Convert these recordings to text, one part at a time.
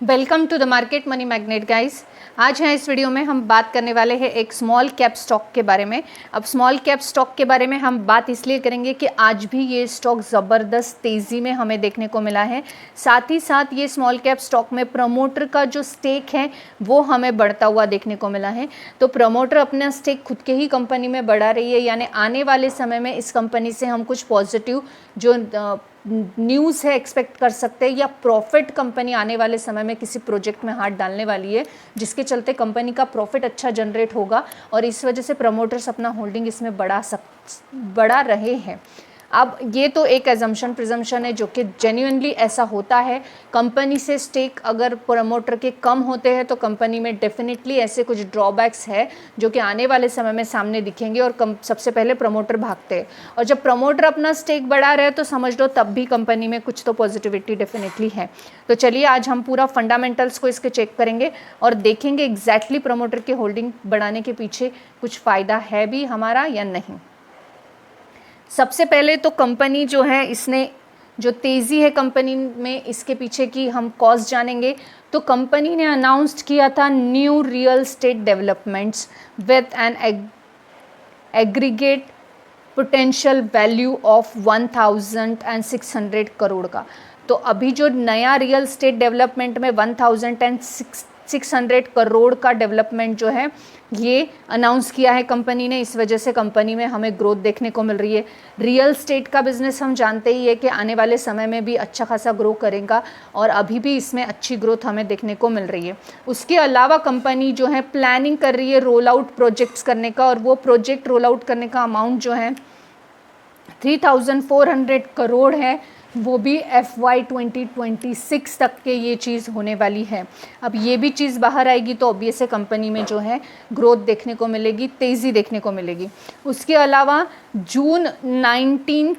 Welcome to the market money magnet guys. आज है इस वीडियो में हम बात करने वाले हैं एक स्मॉल कैप स्टॉक के बारे में। अब स्मॉल कैप स्टॉक के बारे में हम बात इसलिए करेंगे कि आज भी ये स्टॉक ज़बरदस्त तेज़ी में हमें देखने को मिला है। साथ ही साथ ये स्मॉल कैप स्टॉक में प्रमोटर का जो स्टेक है वो हमें बढ़ता हुआ देखने को मिला है। तो प्रमोटर अपना स्टेक खुद के ही कंपनी में बढ़ा रही है, यानी आने वाले समय में इस कंपनी से हम कुछ पॉजिटिव जो न्यूज़ है एक्सपेक्ट कर सकते हैं, या प्रॉफिट कंपनी आने वाले समय में किसी प्रोजेक्ट में हाथ डालने वाली है जिसके चलते कंपनी का प्रॉफिट अच्छा जनरेट होगा और इस वजह से प्रमोटर्स अपना होल्डिंग इसमें बढ़ा रहे हैं। अब ये तो एक एजम्पशन प्रिजम्पशन है जो कि जेन्युइनली ऐसा होता है। कंपनी से स्टेक अगर प्रमोटर के कम होते हैं तो कंपनी में डेफिनेटली ऐसे कुछ ड्रॉबैक्स है जो कि आने वाले समय में सामने दिखेंगे और सबसे पहले प्रमोटर भागते हैं। और जब प्रमोटर अपना स्टेक बढ़ा रहे तो समझ लो तब भी कंपनी में कुछ तो पॉजिटिविटी डेफिनेटली है। तो चलिए आज हम पूरा फंडामेंटल्स को इसके चेक करेंगे और देखेंगे एग्जैक्टली प्रमोटर के होल्डिंग बढ़ाने के पीछे कुछ फ़ायदा है भी हमारा या नहीं। सबसे पहले तो कंपनी जो है, इसने जो तेज़ी है कंपनी में, इसके पीछे की हम कॉज जानेंगे। तो कंपनी ने अनाउंस्ड किया था nu real estate developments with an aggregate potential value of 1600 crore का। तो अभी जो नया रियल स्टेट डेवलपमेंट में 1600 करोड़ का डेवलपमेंट जो है ये अनाउंस किया है कंपनी ने। इस वजह से कंपनी में हमें ग्रोथ देखने को मिल रही है। रियल स्टेट का बिजनेस हम जानते ही है कि आने वाले समय में भी अच्छा खासा ग्रो करेगा और अभी भी इसमें अच्छी ग्रोथ हमें देखने को मिल रही है। उसके अलावा कंपनी जो है प्लानिंग कर रही है रोल आउट प्रोजेक्ट्स करने का, और वो प्रोजेक्ट रोल आउट करने का अमाउंट जो है 3400 करोड़ है, वो भी FY 2026 तक के ये चीज़ होने वाली है। अब ये भी चीज़ बाहर आएगी तो ऑब्वियस है कंपनी में जो है ग्रोथ देखने को मिलेगी, तेज़ी देखने को मिलेगी। उसके अलावा जून 19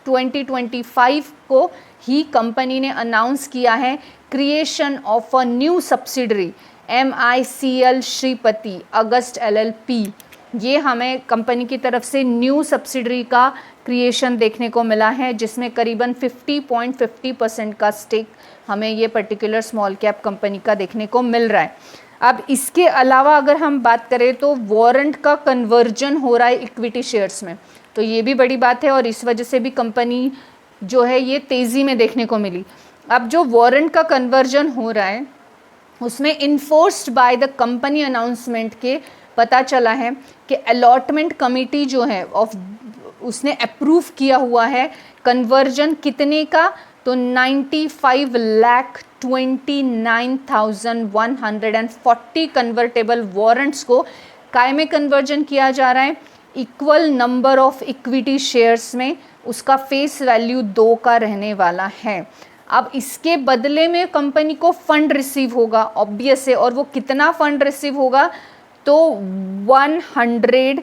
2025 को ही कंपनी ने अनाउंस किया है creation of a new subsidiary MICL Shripati August LLP। ये हमें कंपनी की तरफ से न्यू सब्सिडरी का क्रिएशन देखने को मिला है जिसमें करीबन 50.50% का स्टेक हमें ये पर्टिकुलर स्मॉल कैप कंपनी का देखने को मिल रहा है। अब इसके अलावा अगर हम बात करें तो वारंट का कन्वर्जन हो रहा है इक्विटी शेयर्स में, तो ये भी बड़ी बात है और इस वजह से भी कंपनी जो है ये तेज़ी में देखने को मिली। अब जो वारंट का कन्वर्जन हो रहा है उसमें enforced by the company announcement के पता चला है कि अलॉटमेंट कमिटी जो है उसने अप्रूव किया हुआ है कन्वर्जन कितने का, तो 95,29,140 कन्वर्टेबल वारंट्स को काय में कन्वर्जन किया जा रहा है, equal number of equity shares में। उसका फेस वैल्यू 2 का रहने वाला है। अब इसके बदले में कंपनी को फंड रिसीव होगा ऑब्वियस है, और वो कितना फंड रिसीव होगा, तो 110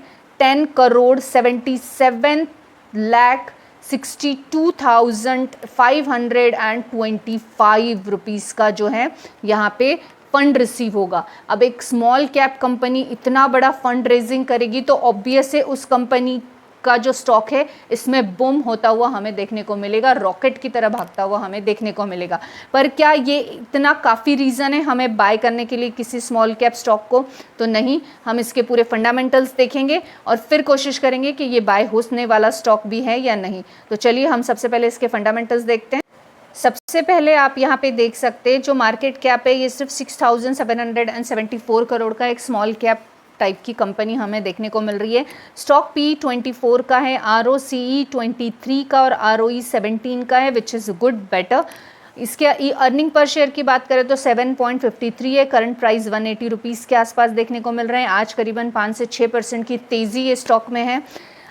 करोड़ 77,62,525 रुपीज़ का जो है यहाँ पे फंड रिसीव होगा। अब एक स्मॉल कैप कंपनी इतना बड़ा फंड रेजिंग करेगी तो ऑब्वियस है उस कंपनी का जो स्टॉक है इसमें बूम होता हुआ हमें देखने को मिलेगा, रॉकेट की तरह भागता हुआ हमें देखने को मिलेगा। पर क्या ये इतना काफ़ी रीज़न है हमें बाय करने के लिए किसी स्मॉल कैप स्टॉक को? तो नहीं, हम इसके पूरे फंडामेंटल्स देखेंगे और फिर कोशिश करेंगे कि ये बाय होने वाला स्टॉक भी है या नहीं। तो चलिए हम सबसे पहले इसके फंडामेंटल्स देखते हैं। सबसे पहले आप यहाँ पे देख सकते हैं जो मार्केट कैप है ये सिर्फ 6,774 करोड़ का एक स्मॉल कैप टाइप की कंपनी हमें देखने को मिल रही है। स्टॉक P24 का है, ROCE 23 का और ROE 17 का है, विच इज़ गुड बेटर। इसके अर्निंग पर शेयर की बात करें तो 7.53 है, करंट प्राइस 180 रुपीज़ के आसपास देखने को मिल रहे हैं। आज करीबन 5 से 6% की तेज़ी ये स्टॉक में है।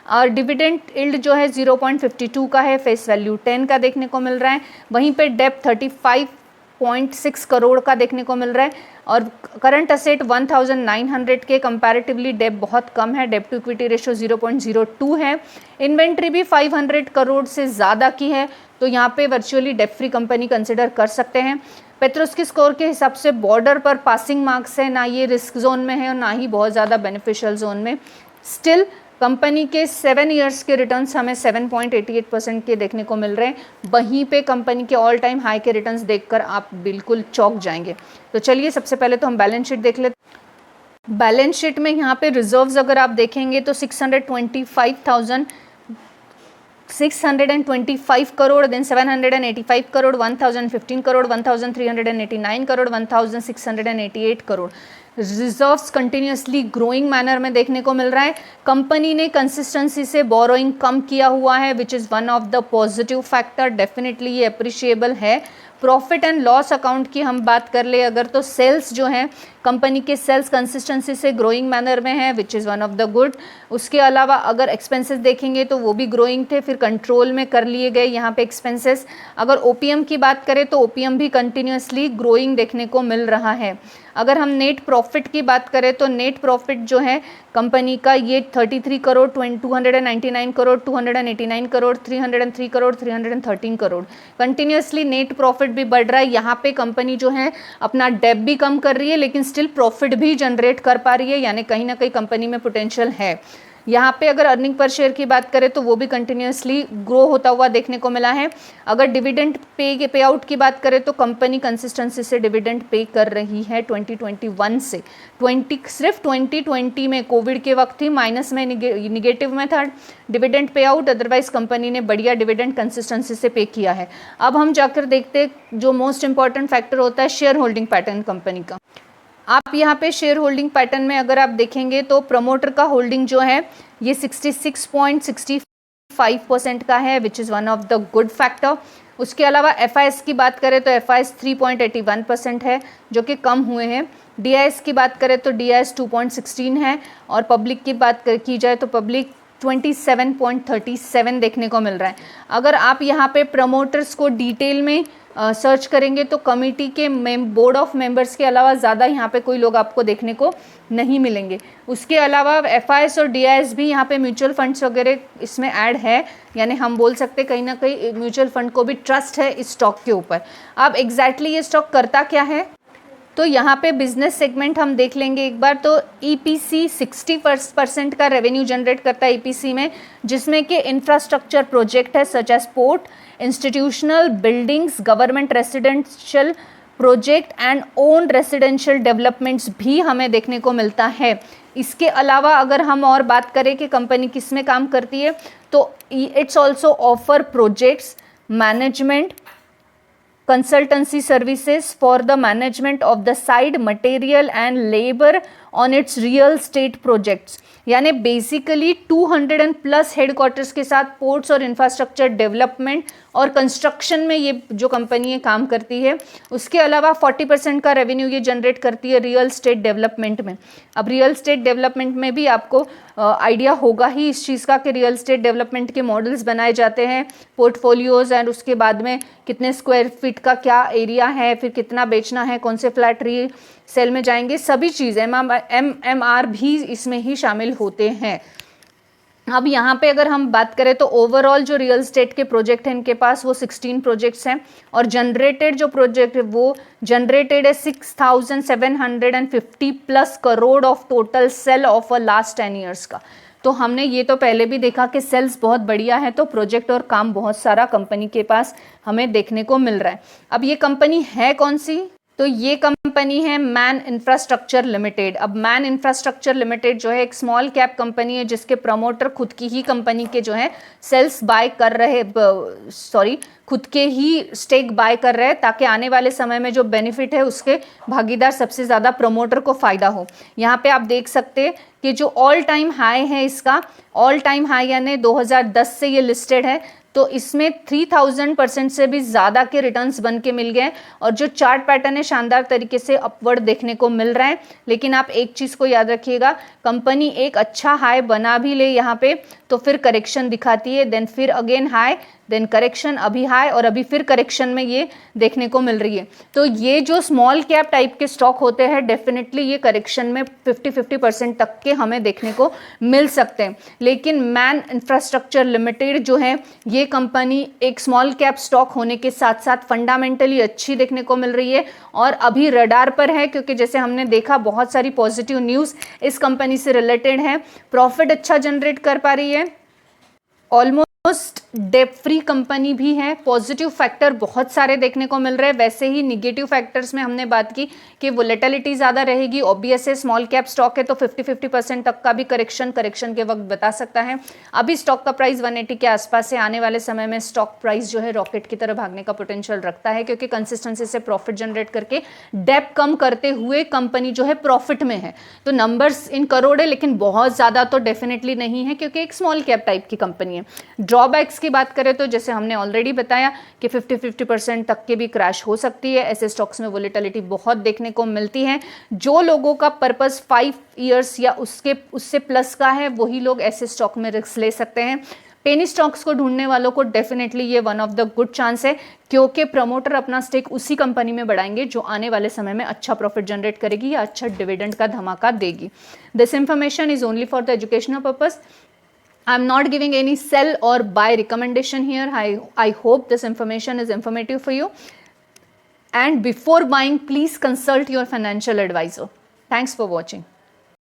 और डिविडेंड यील्ड जो है 0.52 का है, फेस वैल्यू 10 का देखने को मिल रहा है। वहीं पे डेप्थ 35.6 करोड़ का देखने को मिल रहा है और करंट असेट 1900 के कंपैरेटिवली डेप बहुत कम है, डेप टू इक्विटी रेशो 0.02 है। इन्वेंट्री भी 500 करोड़ से ज़्यादा की है, तो यहाँ पे virtually debt free company consider कर सकते हैं। पेट्रोस्की स्कोर के हिसाब से बॉर्डर पर पासिंग मार्क्स है, ना ये रिस्क जोन में है और ना ही बहुत ज़्यादा बेनिफिशियल जोन में। स्टिल कंपनी के 7 ईयर्स के रिटर्न्स हमें 7.88% के देखने को मिल रहे हैं। वहीं पे कंपनी के ऑल टाइम हाई के रिटर्न्स देखकर आप बिल्कुल चौंक जाएंगे। तो चलिए सबसे पहले तो हम बैलेंस शीट देख लेते हैं। बैलेंस शीट में यहाँ पे रिजर्व्स अगर आप देखेंगे तो 625 crore, then 785 crore, 1015 crore, 1389 crore, 1688 crore. Reserves continuously growing manner में देखने को मिल रहा है। कंपनी ने कंसिस्टेंसी से बोरोइंग कम किया हुआ है, which is one of the positive factor. Definitely ये अप्रिशिएबल है। प्रॉफिट एंड लॉस अकाउंट की हम बात कर ले अगर, तो सेल्स जो हैं कंपनी के सेल्स कंसिस्टेंसी से ग्रोइंग मैनर में है, which is one of the good. उसके अलावा अगर एक्सपेंसेस देखेंगे तो वो भी ग्रोइंग थे, फिर कंट्रोल में कर लिए गए यहाँ पे एक्सपेंसेस। अगर ओपीएम की बात करें तो ओपीएम भी कंटिन्यूसली ग्रोइंग देखने को मिल रहा है। अगर हम नेट प्रॉफिट की बात करें तो नेट प्रॉफिट जो है कंपनी का ये 33 crore, 299 crore, 289 crore, 303 crore, 313 crore. Continuously net profit भी बढ़ रहा है। यहाँ पे कंपनी जो है अपना डेट भी कम कर रही है, लेकिन स्टिल प्रॉफिट भी जनरेट कर पा रही है, यानी कहीं ना कहीं कंपनी में पोटेंशियल है। यहाँ पे अगर अर्निंग पर शेयर की बात करें तो वो भी कंटिन्यूसली ग्रो होता हुआ देखने को मिला है। अगर डिविडेंड पे आउट की बात करें तो कंपनी कंसिस्टेंसी से डिविडेंड पे कर रही है 2021 से। सिर्फ 2020 में कोविड के वक्त ही माइनस में निगेटिव में था dividend pay out, otherwise company ने बढ़िया डिविडेंड कंसिस्टेंसी से पे किया है। अब हम जाकर देखते हैं जो मोस्ट इंपॉर्टेंट फैक्टर होता है शेयर होल्डिंग पैटर्न कंपनी का। आप यहाँ पे शेयर होल्डिंग पैटर्न में अगर आप देखेंगे तो प्रमोटर का होल्डिंग जो है ये 66.65% का है, which is one of the good factor. उसके अलावा एफआईएस की बात करें तो एफआईएस 3.81% है, जो कि कम हुए हैं। डीआईएस की बात करें तो डीआईएस 2.16 है, और पब्लिक की बात की जाए तो पब्लिक 27.37 देखने को मिल रहा है। अगर आप यहाँ पे प्रमोटर्स को डिटेल में सर्च करेंगे तो कमेटी के बोर्ड ऑफ मेंबर्स के अलावा ज़्यादा यहाँ पे कोई लोग आपको देखने को नहीं मिलेंगे। उसके अलावा एफआईएस और डीआईएस भी यहाँ पे म्यूचुअल फंड्स वगैरह इसमें ऐड है, यानी हम बोल सकते कहीं ना कहीं म्यूचुअल फंड को भी ट्रस्ट है इस स्टॉक के ऊपर। अब एग्जैक्टली ये स्टॉक करता क्या है, तो यहाँ पे बिजनेस सेगमेंट हम देख लेंगे एक बार। तो ईपीसी 60% का रेवेन्यू जनरेट करता है ईपीसी में, जिसमें कि इंफ्रास्ट्रक्चर प्रोजेक्ट है such as port, institutional buildings, government residential project and own residential developments भी हमें देखने को मिलता है। इसके अलावा अगर हम और बात करें कि कंपनी किस में काम करती है, तो it's also offer projects management consultancy services for the management of the site material and labor on its real estate projects। यानी बेसिकली 200+ हेडक्वार्टर्स के साथ पोर्ट्स और इंफ्रास्ट्रक्चर डेवलपमेंट और कंस्ट्रक्शन में ये जो कंपनी काम करती है। उसके अलावा 40% का रेवेन्यू ये जनरेट करती है रियल स्टेट डेवलपमेंट में। अब रियल स्टेट डेवलपमेंट में भी आपको आइडिया होगा ही इस चीज़ का कि रियल स्टेट डेवलपमेंट के मॉडल्स बनाए जाते हैं, पोर्टफोलियोज, एंड उसके बाद में कितने स्क्वायर फीट का क्या एरिया है, फिर कितना बेचना है, कौन से फ्लैट री सेल में जाएंगे, सभी चीज़ MMR भी इसमें ही शामिल होते हैं। अब यहाँ पे अगर हम बात करें तो ओवरऑल जो रियल स्टेट के प्रोजेक्ट हैं इनके पास वो 16 प्रोजेक्ट्स हैं, और जनरेटेड जो प्रोजेक्ट है वो जनरेटेड है 6750+ crore of total sale of last 10 years का। तो हमने ये तो पहले भी देखा कि सेल्स बहुत बढ़िया है, तो प्रोजेक्ट और काम बहुत सारा कंपनी के पास हमें देखने को मिल रहा है। अब ये कंपनी है कौन सी, तो ये कंपनी है मैन इंफ्रास्ट्रक्चर लिमिटेड। अब मैन इंफ्रास्ट्रक्चर लिमिटेड जो है एक स्मॉल कैप कंपनी है, जिसके प्रमोटर खुद की ही कंपनी के जो है सेल्स बाय कर रहे, खुद के ही स्टेक बाय कर रहे हैं, ताकि आने वाले समय में जो बेनिफिट है उसके भागीदार सबसे ज़्यादा प्रमोटर को फ़ायदा हो। यहाँ पे आप देख सकते हैं कि जो ऑल टाइम हाई है इसका, ऑल टाइम हाई यानी 2010 से ये लिस्टेड है, तो इसमें 3000% से भी ज़्यादा के रिटर्न्स बन के मिल गए, और जो चार्ट पैटर्न है शानदार तरीके से अपवर्ड देखने को मिल रहा है। लेकिन आप एक चीज़ को याद रखिएगा, कंपनी एक अच्छा हाई बना भी ले यहाँ पे तो फिर करेक्शन दिखाती है, देन फिर अगेन हाई, देन करेक्शन, अभी हाई और अभी फिर करेक्शन में ये देखने को मिल रही है। तो ये जो स्मॉल कैप टाइप के स्टॉक होते हैं डेफिनेटली ये करेक्शन में 50% तक के हमें देखने को मिल सकते हैं। लेकिन मैन इंफ्रास्ट्रक्चर लिमिटेड जो है ये कंपनी एक स्मॉल कैप स्टॉक होने के साथ साथ फंडामेंटली अच्छी देखने को मिल रही है और अभी रडार पर है, क्योंकि जैसे हमने देखा बहुत सारी पॉजिटिव न्यूज़ इस कंपनी से रिलेटेड है। प्रॉफिट अच्छा जनरेट कर पा रही है, ऑलमोस्ट डेट फ्री कंपनी भी है। पॉजिटिव फैक्टर बहुत सारे देखने को मिल रहे हैं। वैसे ही निगेटिव फैक्टर्स में हमने बात की कि वोलेटिलिटी ज़्यादा रहेगी, ऑब्वियस है स्मॉल कैप स्टॉक है तो 50% तक का भी करेक्शन के वक्त बता सकता है। अभी स्टॉक का प्राइस 180 के आसपास है। आने वाले समय में स्टॉक प्राइस जो है रॉकेट की तरह भागने का पोटेंशियल रखता है, क्योंकि कंसिस्टेंसी से प्रॉफिट जनरेट करके डेप कम करते हुए कंपनी जो है प्रॉफिट में है। तो नंबर्स इन करोड़ है लेकिन बहुत ज़्यादा तो डेफिनेटली नहीं है, क्योंकि एक स्मॉल कैप टाइप की कंपनी है। ड्रॉबैक्स की बात करें तो जैसे हमने ऑलरेडी बताया कि 50% तक के भी क्रैश हो सकती है। ऐसे स्टॉक्स में वोलेटिलिटी बहुत देखने को मिलती है। जो लोगों का पर्पस 5 इयर्स या उससे प्लस का है वही लोग ऐसे स्टॉक में रिस्क ले सकते हैं। पेनी स्टॉक्स को ढूंढने वालों को डेफिनेटली ये one of the good chance है, क्योंकि प्रमोटर अपना स्टेक उसी कंपनी में बढ़ाएंगे जो आने वाले समय में अच्छा प्रॉफिट जनरेट करेगी या अच्छा डिविडेंड का धमाका देगी। This information is only for the educational purpose. I'm not giving any sell or buy recommendation here. I hope this information is informative for you. And before buying, please consult your financial advisor. Thanks for watching.